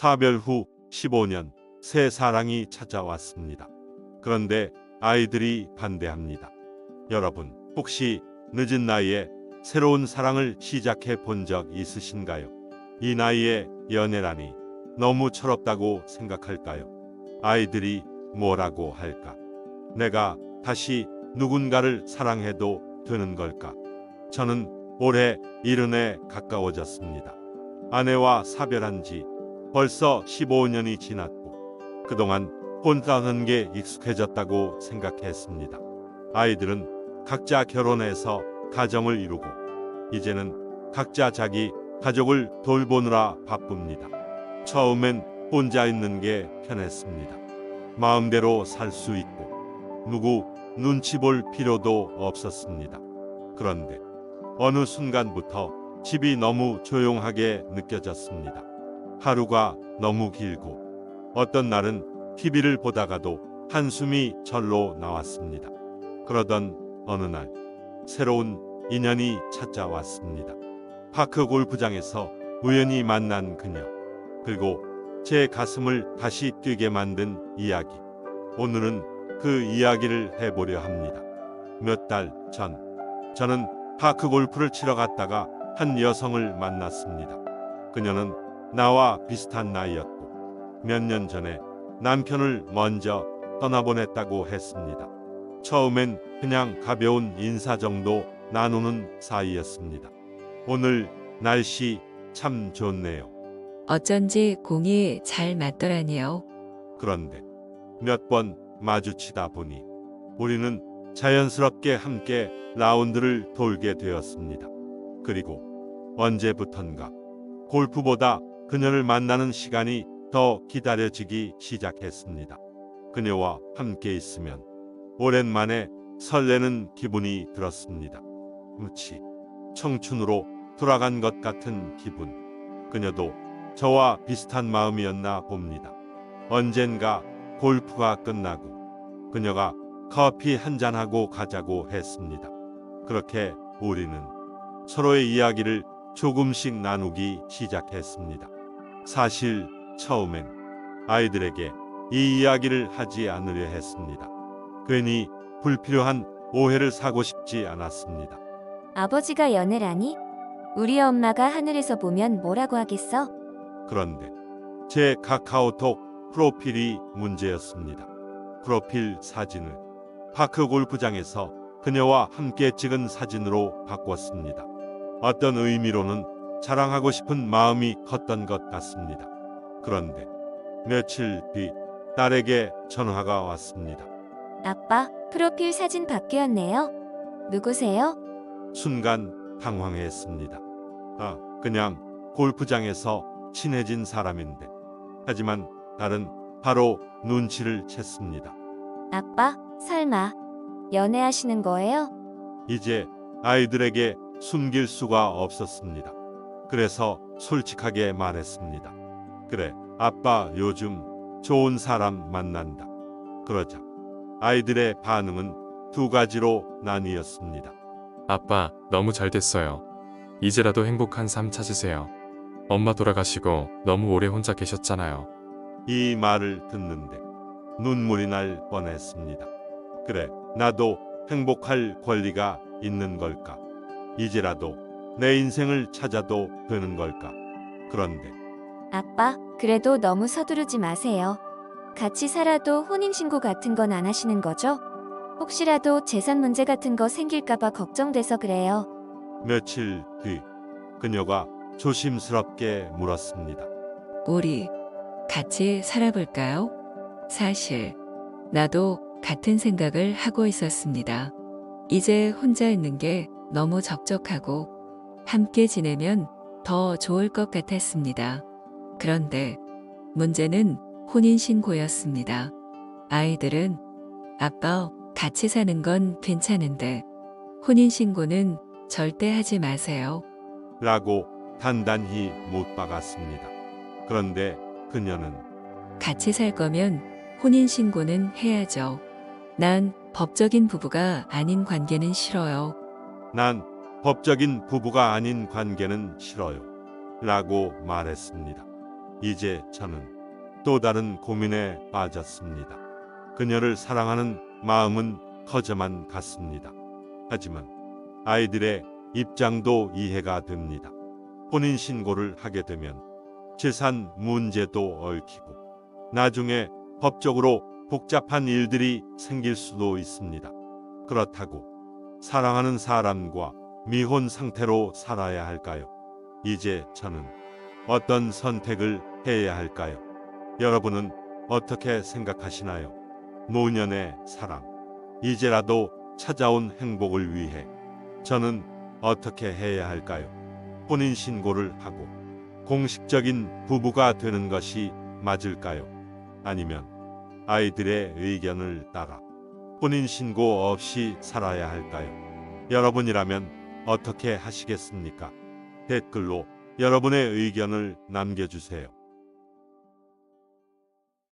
사별 후 15년 새 사랑이 찾아왔습니다. 그런데 아이들이 반대합니다. 여러분, 혹시 늦은 나이에 새로운 사랑을 시작해 본 적 있으신가요? 이 나이에 연애라니 너무 철없다고 생각할까요? 아이들이 뭐라고 할까? 내가 다시 누군가를 사랑해도 되는 걸까? 저는 올해 70에 가까워졌습니다. 아내와 사별한 지 벌써 15년이 지났고 그동안 혼자 하는 게 익숙해졌다고 생각했습니다. 아이들은 각자 결혼해서 가정을 이루고 이제는 각자 자기 가족을 돌보느라 바쁩니다. 처음엔 혼자 있는 게 편했습니다. 마음대로 살 수 있고 누구 눈치 볼 필요도 없었습니다. 그런데 어느 순간부터 집이 너무 조용하게 느껴졌습니다. 하루가 너무 길고 어떤 날은 TV를 보다가도 한숨이 절로 나왔습니다. 그러던 어느 날 새로운 인연이 찾아왔습니다. 파크 골프장에서 우연히 만난 그녀, 그리고 제 가슴을 다시 뛰게 만든 이야기. 오늘은 그 이야기를 해보려 합니다. 몇 달 전, 저는 파크 골프를 치러 갔다가 한 여성을 만났습니다. 그녀는 나와 비슷한 나이였고 몇 년 전에 남편을 먼저 떠나보냈다고 했습니다. 처음엔 그냥 가벼운 인사 정도 나누는 사이였습니다. 오늘 날씨 참 좋네요. 어쩐지 공이 잘 맞더라니요. 그런데 몇 번 마주치다 보니 우리는 자연스럽게 함께 라운드를 돌게 되었습니다. 그리고 언제부턴가 골프보다 그녀를 만나는 시간이 더 기다려지기 시작했습니다. 그녀와 함께 있으면 오랜만에 설레는 기분이 들었습니다. 마치 청춘으로 돌아간 것 같은 기분. 그녀도 저와 비슷한 마음이었나 봅니다. 언젠가 골프가 끝나고 그녀가 커피 한잔하고 가자고 했습니다. 그렇게 우리는 서로의 이야기를 조금씩 나누기 시작했습니다. 사실 처음엔 아이들에게 이 이야기를 하지 않으려 했습니다. 괜히 불필요한 오해를 사고 싶지 않았습니다. 아버지가 연애라니? 우리 엄마가 하늘에서 보면 뭐라고 하겠어? 그런데 제 카카오톡 프로필이 문제였습니다. 프로필 사진을 파크 골프장에서 그녀와 함께 찍은 사진으로 바꿨습니다. 어떤 의미로는 자랑하고 싶은 마음이 컸던 것 같습니다. 그런데 며칠 뒤 딸에게 전화가 왔습니다. 아빠, 프로필 사진 바뀌었네요. 누구세요? 순간 당황했습니다. 그냥 골프장에서 친해진 사람인데. 하지만 딸은 바로 눈치를 챘습니다. 아빠, 설마 연애하시는 거예요? 이제 아이들에게 숨길 수가 없었습니다. 그래서 솔직하게 말했습니다. 그래, 아빠 요즘 좋은 사람 만난다. 그러자 아이들의 반응은 두 가지로 나뉘었습니다. 아빠, 너무 잘 됐어요. 이제라도 행복한 삶 찾으세요. 엄마 돌아가시고 너무 오래 혼자 계셨잖아요. 이 말을 듣는데 눈물이 날 뻔했습니다. 그래, 나도 행복할 권리가 있는 걸까? 이제라도 내 인생을 찾아도 되는 걸까? 그런데 아빠, 그래도 너무 서두르지 마세요. 같이 살아도 혼인신고 같은 건 안 하시는 거죠? 혹시라도 재산 문제 같은 거 생길까봐 걱정돼서 그래요. 며칠 뒤 그녀가 조심스럽게 물었습니다. 우리 같이 살아볼까요? 사실 나도 같은 생각을 하고 있었습니다. 이제 혼자 있는 게 너무 적적하고 함께 지내면 더 좋을 것 같았습니다. 그런데 문제는 혼인신고였습니다. 아이들은 아빠, 같이 사는 건 괜찮은데 혼인신고는 절대 하지 마세요. 라고 단단히 못 박았습니다. 그런데 그녀는 같이 살 거면 혼인신고는 해야죠. 난 법적인 부부가 아닌 관계는 싫어요. 난 법적인 부부가 아닌 관계는 싫어요. 라고 말했습니다. 이제 저는 또 다른 고민에 빠졌습니다. 그녀를 사랑하는 마음은 커져만 갔습니다. 하지만 아이들의 입장도 이해가 됩니다. 혼인신고를 하게 되면 재산 문제도 얽히고 나중에 법적으로 복잡한 일들이 생길 수도 있습니다. 그렇다고 사랑하는 사람과 미혼 상태로 살아야 할까요? 이제 저는 어떤 선택을 해야 할까요? 여러분은 어떻게 생각하시나요? 노년의 사랑, 이제라도 찾아온 행복을 위해 저는 어떻게 해야 할까요? 혼인신고를 하고 공식적인 부부가 되는 것이 맞을까요? 아니면 아이들의 의견을 따라 혼인신고 없이 살아야 할까요? 여러분이라면 어떻게 하시겠습니까? 댓글로 여러분의 의견을 남겨주세요.